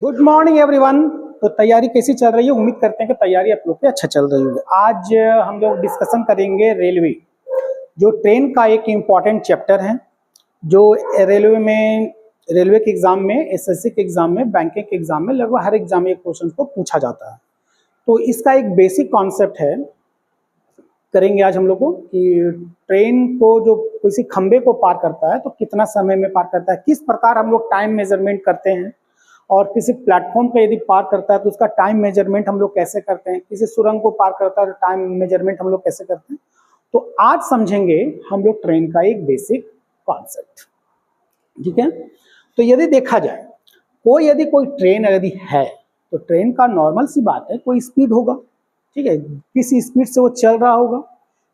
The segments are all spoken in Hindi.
Good morning everyone. तो तैयारी कैसी चल रही है? उम्मीद करते हैं कि तैयारी आप लोग की अच्छा चल रही होगी। आज हम लोग डिस्कशन करेंगे रेलवे, जो ट्रेन का एक इम्पॉर्टेंट चैप्टर है, जो रेलवे के एग्जाम में, एसएससी के एग्जाम में, बैंकिंग के एग्जाम में, लगभग हर एग्जाम में एक क्वेश्चन को पूछा जाता है। तो इसका एक बेसिक कॉन्सेप्ट है, करेंगे आज हम लोग को कि ट्रेन को जो किसी खंबे को पार करता है तो कितना समय में पार करता है, किस प्रकार हम लोग टाइम मेजरमेंट करते हैं, और किसी प्लेटफॉर्म को यदि पार करता है तो उसका टाइम मेजरमेंट हम लोग कैसे करते हैं, किसी सुरंग को पार करता है तो टाइम मेजरमेंट हम लोग कैसे करते हैं। तो आज समझेंगे हम लोग ट्रेन का एक बेसिक कॉन्सेप्ट। ठीक है, तो यदि देखा जाए यदि कोई ट्रेन यदि है तो ट्रेन का नॉर्मल सी बात है कोई स्पीड होगा। ठीक है, किसी स्पीड से वो चल रहा होगा,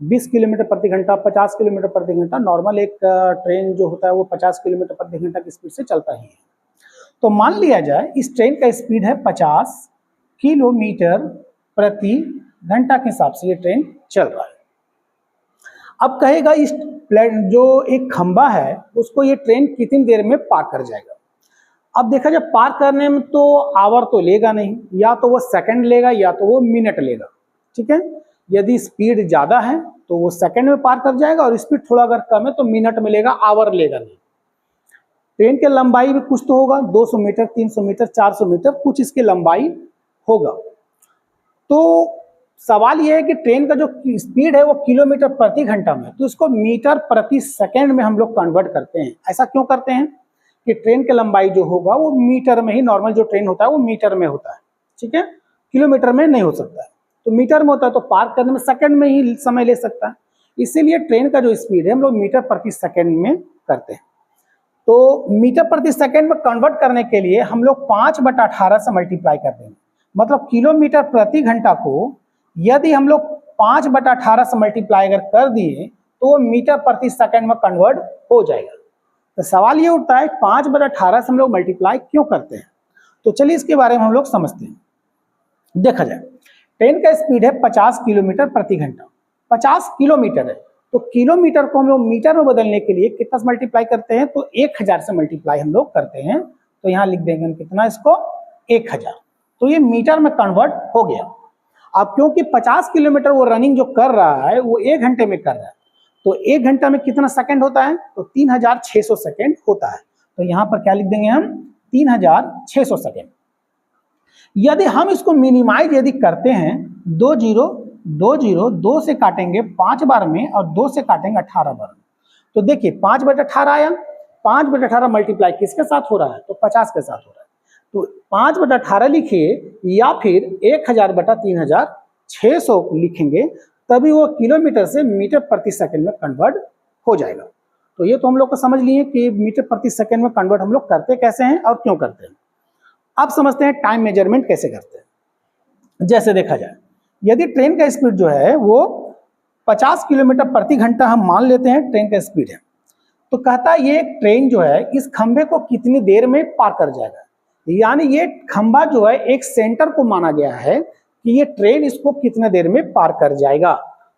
20 किलोमीटर प्रति घंटा, 50 किलोमीटर प्रति घंटा। नॉर्मल एक ट्रेन जो होता है वो 50 किलोमीटर प्रति घंटा की स्पीड से चलता ही है। तो मान लिया जाए इस ट्रेन का स्पीड है 50 किलोमीटर प्रति घंटा के हिसाब से ये ट्रेन चल रहा है। अब कहेगा इस जो एक खंबा है उसको ये ट्रेन कितनी देर में पार कर जाएगा। अब देखा जाए पार करने में तो आवर तो लेगा नहीं, या तो वो सेकंड लेगा या तो वो मिनट लेगा। ठीक है, यदि स्पीड ज़्यादा है तो वो सेकंड में पार कर जाएगा, और स्पीड थोड़ा अगर कम है तो मिनट में लेगा, आवर लेगा नहीं। ट्रेन की लंबाई भी कुछ तो होगा, 200 मीटर, 300 मीटर, 400 मीटर, कुछ इसकी लंबाई होगा। तो सवाल यह है कि ट्रेन का जो स्पीड है वो किलोमीटर प्रति घंटा में, तो इसको मीटर प्रति सेकंड में हम लोग कन्वर्ट करते हैं। ऐसा क्यों करते हैं कि ट्रेन की लंबाई जो होगा वो मीटर में ही, नॉर्मल जो ट्रेन होता है वो मीटर में होता है। ठीक है, किलोमीटर में नहीं हो सकता है, तो मीटर में होता है, तो पार करने में सेकंड में ही समय ले सकता है। इसीलिए ट्रेन का जो स्पीड है हम लोग मीटर प्रति सेकंड में करते हैं। तो मीटर प्रति सेकंड में कन्वर्ट करने के लिए हम लोग 5/18 से मल्टीप्लाई कर देंगे। मतलब किलोमीटर प्रति घंटा को यदि हम लोग 5/18 से मल्टीप्लाई अगर कर दिए तो वो मीटर प्रति सेकंड में कन्वर्ट हो जाएगा। तो सवाल ये उठता है 5/18 से हम लोग मल्टीप्लाई क्यों करते हैं। तो चलिए इसके बारे में हम लोग समझते हैं। देखा जाए ट्रेन का स्पीड है 50 किलोमीटर प्रति घंटा, 50 किलोमीटर है, तो किलोमीटर को हम लोग मीटर में बदलने के लिए कितना से मल्टीप्लाई करते हैं, तो 1000 से मल्टीप्लाई हम लोग करते हैं। तो यहाँ लिख देंगे हम कितना, इसको 1000। तो ये मीटर में कन्वर्ट हो गया। अब क्योंकि 50 किलोमीटर वो रनिंग जो कर रहा है वो 1 घंटे में कर रहा है, तो 1 घंटा में कितना सेकंड होता है, तो 3600 सेकंड होता है। तो यहाँ पर क्या लिख देंगे हम, 3600 सेकंड। यदि हम इसको मिनिमाइज यदि करते हैं, 2 से काटेंगे 5 बार में और 2 से काटेंगे 18 बार में, तो देखिए 5/18 आया। 5/18 मल्टीप्लाई किसके साथ हो रहा है, तो 50 के साथ हो रहा है। तो 5/18 लिखिए या फिर 1000/3600 लिखेंगे, तभी वो किलोमीटर से मीटर प्रति सेकंड में कन्वर्ट हो जाएगा। तो ये तो हम लोग को समझ लिए कि मीटर प्रति सेकंड में कन्वर्ट हम लोग करते कैसे हैं और क्यों करते हैं। अब समझते हैं टाइम मेजरमेंट कैसे करते हैं। जैसे देखा जाए यदि ट्रेन का स्पीड जो है वो 50 किलोमीटर प्रति घंटा हम मान लेते हैं ट्रेन का स्पीड है, तो कहता है ये ट्रेन जो है इस खंबे को कितनी देर में पार कर जाएगा। यानी ये खंबा जो है एक सेंटर को माना गया है कि ये ट्रेन इसको कितने देर में पार कर जाएगा।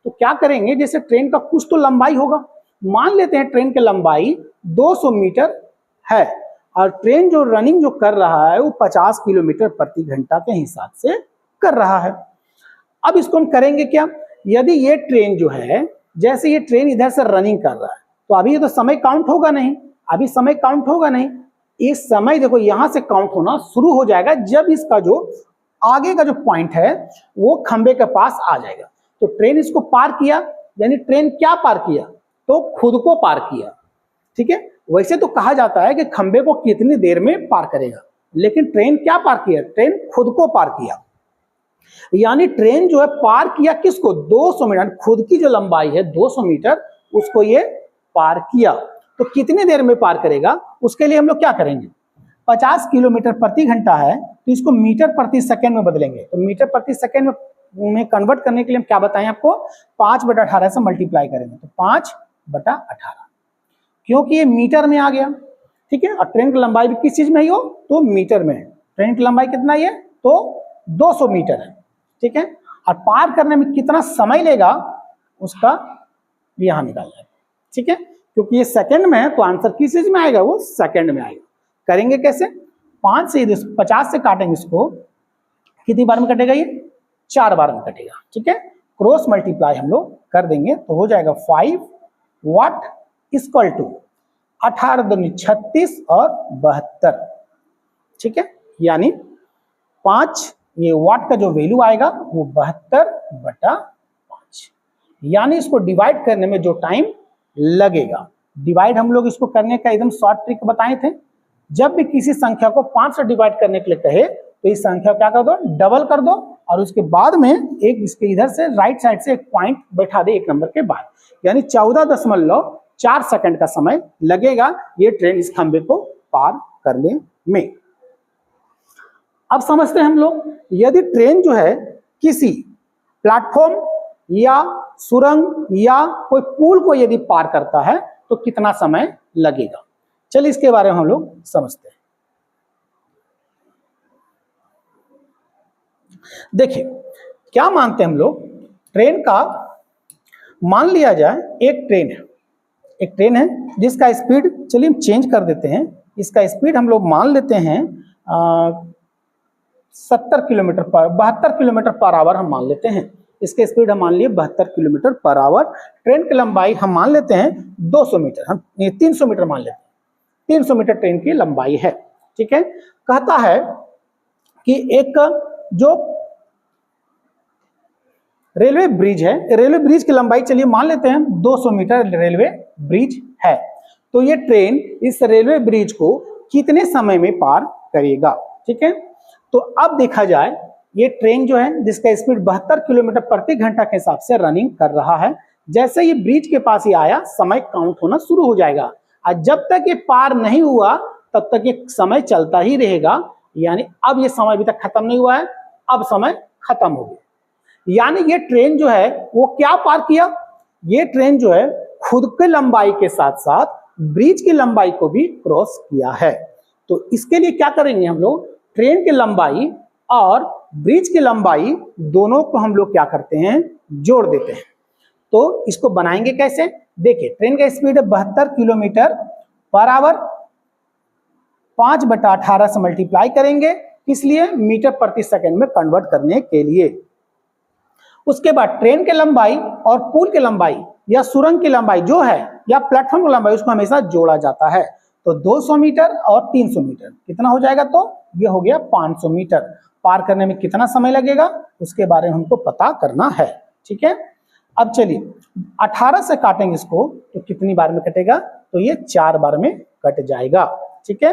तो क्या करेंगे, जैसे ट्रेन का कुछ तो लंबाई होगा, मान लेते हैं ट्रेन की लंबाई 200 मीटर है, और ट्रेन जो रनिंग जो कर रहा है वो 50 किलोमीटर प्रति घंटा के हिसाब से कर रहा है। अब इसको हम करेंगे क्या, यदि ये ट्रेन जो है, जैसे ये ट्रेन इधर से रनिंग कर रहा है, तो अभी ये तो समय काउंट होगा नहीं, अभी समय काउंट होगा नहीं। इस समय देखो यहां से काउंट होना शुरू हो जाएगा जब इसका जो आगे का जो पॉइंट है वो खंबे के पास आ जाएगा। तो ट्रेन इसको पार किया, यानी ट्रेन क्या पार किया, तो खुद को पार किया। ठीक है, वैसे तो कहा जाता है कि खंबे को कितनी देर में पार करेगा, लेकिन ट्रेन क्या पार किया, ट्रेन खुद को पार किया। यानी ट्रेन जो है पार किया किसको, 200 मीटर, खुद की जो लंबाई है 200 मीटर उसको ये पार किया। तो कितनी देर में पार करेगा, उसके लिए हम लोग क्या करेंगे, 50 किलोमीटर प्रति घंटा है तो इसको मीटर प्रति सेकंड में बदलेंगे। तो मीटर प्रति सेकंड में कन्वर्ट करने के लिए हम क्या बताएं आपको, 5/18 से मल्टीप्लाई करेंगे, तो 5/18, क्योंकि ये मीटर में आ गया। ठीक है, और ट्रेन की लंबाई भी किस चीज में ही हो, तो मीटर में है। ट्रेन की लंबाई कितना है, तो 200 मीटर है। ठीक है, और पार करने में कितना समय लेगा उसका यहां निकालना है। ठीक है, क्योंकि ये सेकंड में है तो आंसर किस चीज में आएगा, वो सेकंड में आएगा। करेंगे कैसे, 5 से 50 से काटेंगे इसको, कितनी बार में कटेगा ये? 4 बार में कटेगा। ठीक है, क्रॉस मल्टीप्लाई हम लोग कर देंगे तो हो जाएगा 5 वाट इक्वल टू 18 दूनी 36 और 72। ठीक है, यानी 5 ये वाट का जो वैल्यू आएगा वो 72/5, यानी इसको डिवाइड करने में जो टाइम लगेगा, डिवाइड हम लोग इसको करने का एकदम शॉर्ट ट्रिक बताए थे। जब भी किसी संख्या को 5 से डिवाइड करने के लिए कहे तो इस संख्या क्या कर दो, डबल कर दो और उसके बाद में एक इसके इधर से राइट साइड से एक पॉइंट बैठा दे एक नंबर के बाद, यानी 14.4 सेकंड का समय लगेगा ये ट्रेन इस खंबे को पार करने में। अब समझते हैं हम लोग, यदि ट्रेन जो है किसी प्लेटफॉर्म या सुरंग या कोई पुल को यदि पार करता है तो कितना समय लगेगा। चलिए इसके बारे में हम लोग समझते हैं। देखिए क्या मानते हैं हम लोग, ट्रेन का मान लिया जाए एक ट्रेन है जिसका स्पीड, चलिए हम चेंज कर देते हैं, इसका स्पीड हम लोग मान लेते हैं 72 किलोमीटर पर आवर हम मान लेते हैं। इसके स्पीड हम मान लिए 72 किलोमीटर पर आवर। ट्रेन की लंबाई हम मान लेते हैं 200 मीटर, हम 300 मीटर मान लेते हैं, 300 मीटर ट्रेन की लंबाई है। ठीक है, कहता है कि एक जो रेलवे ब्रिज है, रेलवे ब्रिज की लंबाई चलिए मान लेते हैं 200 मीटर रेलवे ब्रिज है, तो ये ट्रेन इस रेलवे ब्रिज को कितने समय में पार करेगा। ठीक है, तो अब देखा जाए ये ट्रेन जो है जिसका स्पीड 72 किलोमीटर प्रति घंटा के हिसाब से रनिंग कर रहा है, जैसे ये ब्रिज के पास ही आया समय काउंट होना शुरू हो जाएगा और जब तक ये पार नहीं हुआ तब तक ये समय चलता ही रहेगा, यानी अब ये समय अभी तक खत्म नहीं हुआ है, अब समय खत्म हो गया। यानी ये ट्रेन जो है वो क्या पार किया, ये ट्रेन जो है खुद की लंबाई के साथ साथ ब्रिज की लंबाई को भी क्रॉस किया है। तो इसके लिए क्या करेंगे हम लोग, ट्रेन की लंबाई और ब्रिज की लंबाई दोनों को हम लोग क्या करते हैं, जोड़ देते हैं। तो इसको बनाएंगे कैसे, देखिए ट्रेन का स्पीड है 72 किलोमीटर पर आवर, 5/18 से मल्टीप्लाई करेंगे, इसलिए मीटर प्रति सेकंड में कन्वर्ट करने के लिए। उसके बाद ट्रेन की लंबाई और पुल की लंबाई या सुरंग की लंबाई जो है या प्लेटफॉर्म की लंबाई उसको हमेशा जोड़ा जाता है। तो 200 मीटर और 300 मीटर कितना हो जाएगा, तो ये हो गया 500 मीटर। पार करने में कितना समय लगेगा उसके बारे में हमको पता करना है। ठीक है, अब चलिए 18 से काटेंगे इसको तो कितनी बार में कटेगा, तो ये 4 बार में कट जाएगा। ठीक है,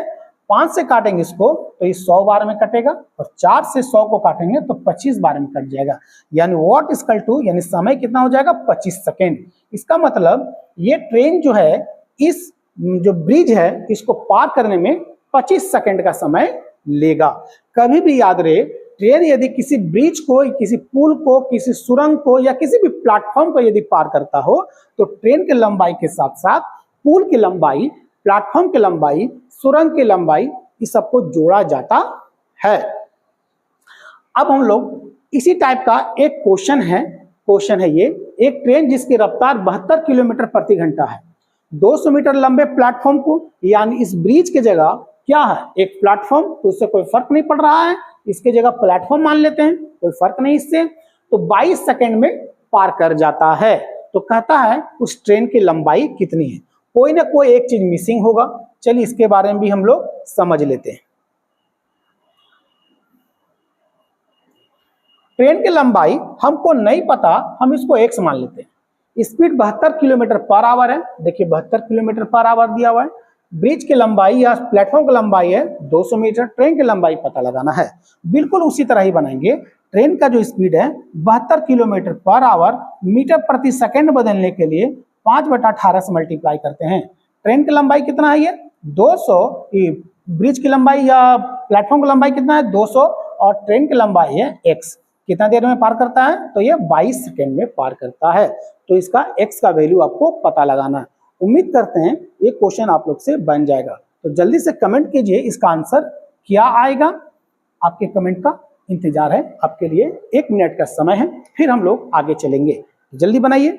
5 से काटेंगे इसको तो ये 100 बार में कटेगा और 4 से 100 को काटेंगे तो 25 बार में कट जाएगा, यानी वॉट इक्वल टू, यानी समय कितना हो जाएगा 25 सेकेंड। इसका मतलब ये ट्रेन जो है इस जो ब्रिज है इसको पार करने में 25 सेकेंड का समय लेगा। कभी भी याद रहे, ट्रेन यदि किसी ब्रिज को, किसी पुल को, किसी सुरंग को या किसी भी प्लेटफॉर्म को यदि पार करता हो तो ट्रेन की लंबाई के साथ साथ पुल की लंबाई, प्लेटफॉर्म की लंबाई, सुरंग की लंबाई, इस सबको जोड़ा जाता है। अब हम लोग इसी टाइप का एक क्वेश्चन है ये, एक ट्रेन जिसकी रफ्तार 72 किलोमीटर प्रति घंटा है, 200 मीटर लंबे प्लेटफॉर्म को, यानी इस ब्रिज की जगह क्या है एक प्लेटफॉर्म, तो उससे कोई फर्क नहीं पड़ रहा है, इसके जगह प्लेटफॉर्म मान लेते हैं, कोई फर्क नहीं इससे, तो 22 सेकंड में पार कर जाता है। तो कहता है उस ट्रेन की लंबाई कितनी है, कोई ना कोई एक चीज मिसिंग होगा। चलिए इसके बारे में भी हम लोग समझ लेते हैं। ट्रेन की लंबाई हमको नहीं पता, हम इसको एक्स मान लेते हैं। स्पीड 72 किलोमीटर पर आवर है, देखिए 72 किलोमीटर पर आवर दिया हुआ है। ब्रिज की लंबाई या प्लेटफॉर्म की लंबाई है 200 मीटर, ट्रेन की लंबाई पता लगाना है। बिल्कुल उसी तरह ही बनाएंगे, ट्रेन का जो स्पीड है 72 किलोमीटर पर आवर, मीटर प्रति सेकंड बदलने के लिए 5/18 से मल्टीप्लाई करते हैं। ट्रेन की लंबाई कितना है ये 200, ब्रिज की लंबाई या प्लेटफॉर्म की लंबाई कितना है 200 और ट्रेन की लंबाई है x, कितना देर में पार करता है, तो ये 22 सेकेंड में पार करता है। तो इसका x का वैल्यू आपको पता लगाना है। उम्मीद करते हैं ये क्वेश्चन आप लोग से बन जाएगा, तो जल्दी से कमेंट कीजिए इसका आंसर क्या आएगा। आपके कमेंट का इंतजार है, आपके लिए 1 मिनट का समय है, फिर हम लोग आगे चलेंगे, जल्दी बनाइए।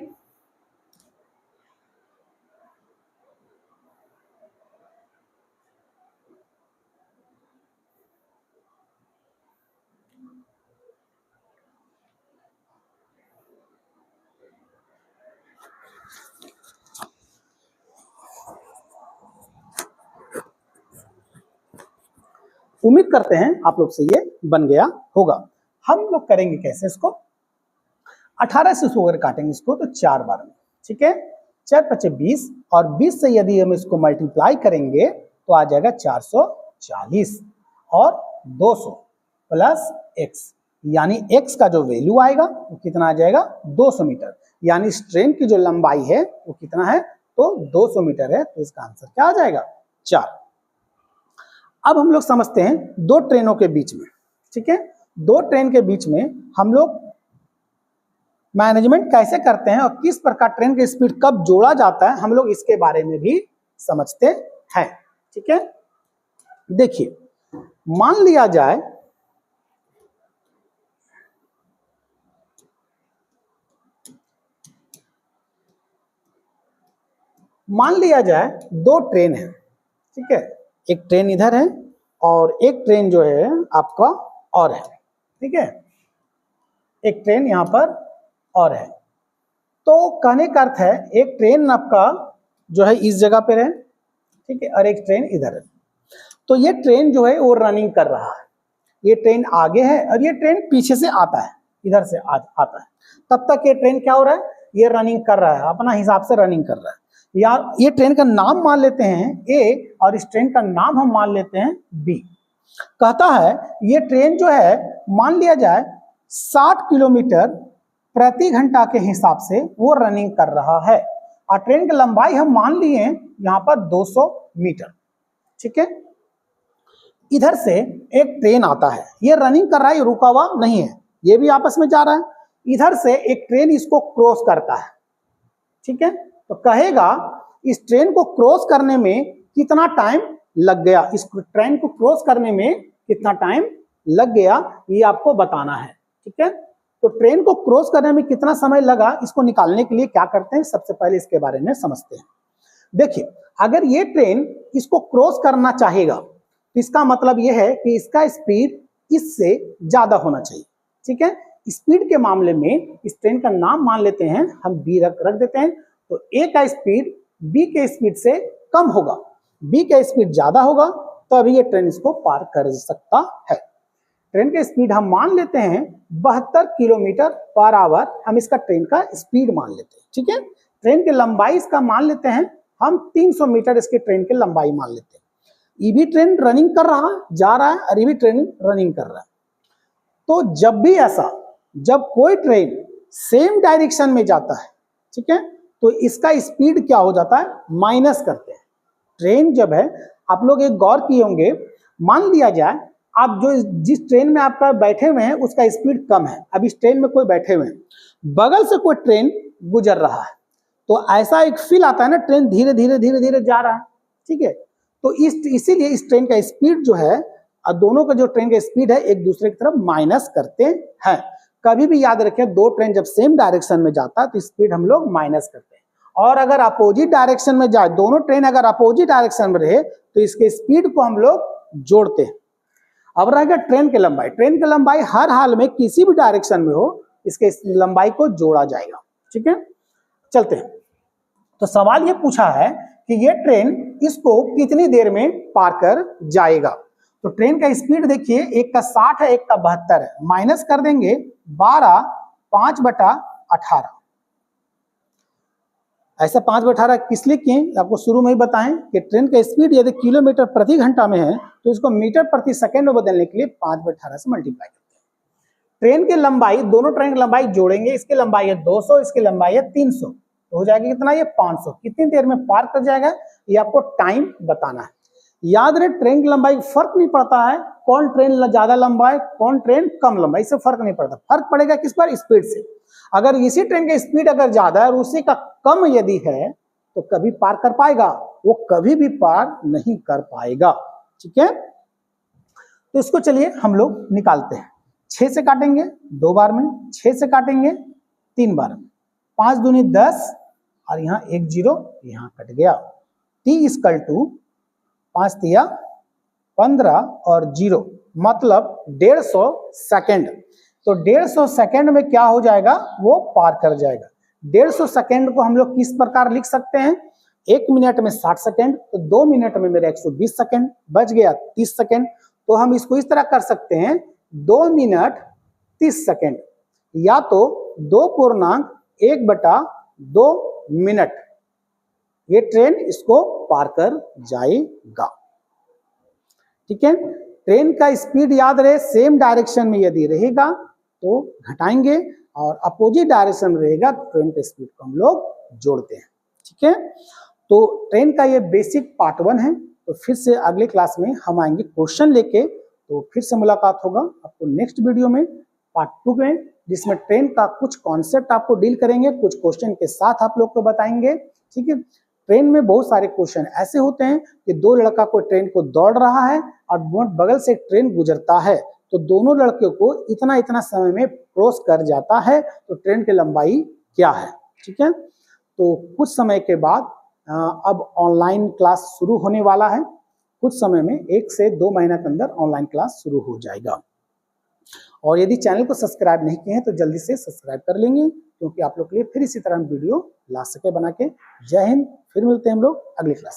उम्मीद करते हैं आप लोग से ये बन गया होगा। हम लोग करेंगे कैसे इसको, 18 से इसको अगर काटेंगे इसको तो 4 बार में, ठीक है, 4 पचे 20 और 20 से यदि हम इसको मल्टीप्लाई करेंगे तो आ जाएगा 440 और 200 प्लस x, यानी x का जो वैल्यू आएगा वो कितना आ जाएगा 200 मीटर, यानी इस ट्रेन की जो लंबाई है वो कितना है तो 200 मीटर है, तो इसका आंसर क्या आ जाएगा 4। अब हम लोग समझते हैं दो ट्रेनों के बीच में, ठीक है, दो ट्रेन के बीच में हम लोग मैनेजमेंट कैसे करते हैं और किस प्रकार ट्रेन की स्पीड कब जोड़ा जाता है, हम लोग इसके बारे में भी समझते हैं, ठीक है। देखिए मान लिया जाए दो ट्रेन है, ठीक है, एक ट्रेन इधर है और एक ट्रेन जो है आपका और है, ठीक है, एक ट्रेन यहां पर और है। तो कहने का अर्थ है एक ट्रेन आपका जो है इस जगह पे है, ठीक है, और एक ट्रेन इधर है। तो ये ट्रेन जो है वो रनिंग कर रहा है, ये ट्रेन आगे है और ये ट्रेन पीछे से आता है, इधर से आता है। तब तक ये ट्रेन क्या हो रहा है, ये रनिंग कर रहा है, अपना हिसाब से रनिंग कर रहा है। यार ये ट्रेन का नाम मान लेते हैं ए और इस ट्रेन का नाम हम मान लेते हैं बी। कहता है ये ट्रेन जो है मान लिया जाए 60 किलोमीटर प्रति घंटा के हिसाब से वो रनिंग कर रहा है और ट्रेन की लंबाई हम मान लिए यहाँ पर 200 मीटर, ठीक है। इधर से एक ट्रेन आता है, ये रनिंग कर रहा है, ये रुका हुआ नहीं है, ये भी आपस में जा रहा है। इधर से एक ट्रेन इसको क्रॉस करता है, ठीक है, तो कहेगा इस ट्रेन को क्रॉस करने में कितना टाइम लग गया, इस ट्रेन को क्रॉस करने में कितना टाइम लग गया ये आपको बताना है, ठीक है। तो ट्रेन को क्रॉस करने में कितना समय लगा इसको निकालने के लिए क्या करते हैं, सबसे पहले इसके बारे में समझते हैं। देखिए अगर ये ट्रेन इसको क्रॉस करना चाहेगा तो इसका मतलब यह है कि इसका स्पीड इससे ज्यादा होना चाहिए, ठीक है। स्पीड के मामले में इस ट्रेन का नाम मान लेते हैं हम बी रख देते हैं, तो ए का स्पीड बी के स्पीड से कम होगा, बी का स्पीड ज्यादा होगा तो अभी ये ट्रेन इसको पार कर सकता है। ट्रेन का स्पीड हम मान लेते हैं 72 किलोमीटर पर आवर, हम इसका ट्रेन का स्पीड मान लेते हैं, ठीक है। ट्रेन की लंबाई इसका मान लेते हैं हम 300 मीटर इसके ट्रेन की लंबाई मान लेते हैं। ये भी ट्रेन रनिंग कर रहा है, जा रहा है और ये भी ट्रेन रनिंग कर रहा है। तो जब भी ऐसा, जब कोई ट्रेन सेम डायरेक्शन में जाता है, ठीक है, तो इसका स्पीड क्या हो जाता है माइनस करते हैं। ट्रेन जब है, आप लोग एक गौर किए होंगे, मान लिया जाए आप जो जिस ट्रेन में आपका बैठे हुए हैं उसका स्पीड कम है, अब इस ट्रेन में कोई बैठे हुए हैं, बगल से कोई ट्रेन गुजर रहा है, तो ऐसा एक फील आता है ना ट्रेन धीरे धीरे धीरे धीरे जा रहा है, ठीक है। तो इसीलिए इस ट्रेन का स्पीड जो है और दोनों का जो ट्रेन का स्पीड है एक दूसरे की तरफ माइनस करते हैं। कभी भी याद रखें दो ट्रेन जब सेम डायरेक्शन में जाता है तो स्पीड हम लोग माइनस करते हैं, और अगर अपोजिट डायरेक्शन में जाए, दोनों ट्रेन अगर अपोजिट डायरेक्शन में रहे तो इसके स्पीड को हम लोग जोड़ते हैं। अब रहेगा ट्रेन की लंबाई, ट्रेन की लंबाई हर हाल में किसी भी डायरेक्शन में हो इसके लंबाई को जोड़ा जाएगा, ठीक है। चलते हैं, तो सवाल ये पूछा है कि ये ट्रेन इसको कितनी देर में पार कर जाएगा। तो ट्रेन का स्पीड देखिए, एक का 60 है, एक का 72 है, माइनस कर देंगे 12 5/18। ऐसा 5/18 किस लिए किए, आपको शुरू में ही बताएं कि ट्रेन का स्पीड यदि किलोमीटर प्रति घंटा में है तो इसको मीटर प्रति सेकंड में बदलने के लिए 5/18 से मल्टीप्लाई करते हैं। ट्रेन की लंबाई, दोनों ट्रेन की लंबाई जोड़ेंगे, इसकी लंबाई है 200, इसकी लंबाई है 300, तो हो जाएगा कितना, ये 500। कितनी देर में पार कर जाएगा ये आपको टाइम बताना है। याद रहे ट्रेन की लंबाई फर्क नहीं पड़ता है, कौन ट्रेन ज्यादा लंबा है कौन ट्रेन कम लंबा है, इससे फर्क नहीं पड़ता, फर्क पड़ेगा किस पर, स्पीड से। अगर इसी ट्रेन का स्पीड अगर ज्यादा है और उसी का कम यदि है तो कभी पार कर पाएगा, वो कभी भी पार नहीं कर पाएगा, ठीक है। तो इसको चलिए हम लोग निकालते हैं। 6 से काटेंगे 2 बार में, 6 से काटेंगे 3 बार में, 5 दूनी 10 और यहाँ 1 0 यहाँ कट गया। t इक्वल टू 5 तिया 15 और 0 मतलब 150 सेकेंड। तो 150 सेकेंड में क्या हो जाएगा, वो पार कर जाएगा। 150 सेकेंड को हम लोग किस प्रकार लिख सकते हैं, 1 मिनट में 60 सेकेंड, तो 2 मिनट में मेरा 120 सेकेंड बच गया 30 सेकेंड। तो हम इसको इस तरह कर सकते हैं 2 मिनट 30 सेकेंड या तो 2.1/2 मिनट ये ट्रेन इसको पार कर जाएगा। ठीक है, ट्रेन का स्पीड याद रहे, सेम डायरेक्शन में यदि रहेगा तो घटाएंगे और अपोजिट डायरेक्शन में रहेगा तो ट्रेन के स्पीड को हम लोग जोड़ते हैं। ठीक है, तो ट्रेन का ये बेसिक पार्ट 1 है। तो फिर से अगले क्लास में हम आएंगे क्वेश्चन लेके, तो फिर से मुलाकात होगा आपको नेक्स्ट वीडियो में पार्ट 2 में, जिसमें ट्रेन का कुछ कॉन्सेप्ट आपको डील करेंगे, कुछ क्वेश्चन के साथ आप लोग को बताएंगे। ठीक है, ट्रेन में बहुत सारे क्वेश्चन ऐसे होते हैं कि 2 लड़का को ट्रेन को दौड़ रहा है और बगल से ट्रेन गुजरता है, तो दोनों लड़के को इतना इतना समय में क्रॉस कर जाता है, तो ट्रेन की लंबाई क्या है। ठीक है, तो कुछ समय के बाद अब ऑनलाइन क्लास शुरू होने वाला है। कुछ समय में 1 से 2 महीना के अंदर ऑनलाइन क्लास शुरू हो जाएगा। और यदि चैनल को सब्सक्राइब नहीं किए हैं तो जल्दी से सब्सक्राइब कर लेंगे, क्योंकि आप लोग के लिए फिर इसी तरह वीडियो ला सके बना के। जय हिंद, फिर मिलते हैं हम लोग अगली क्लास।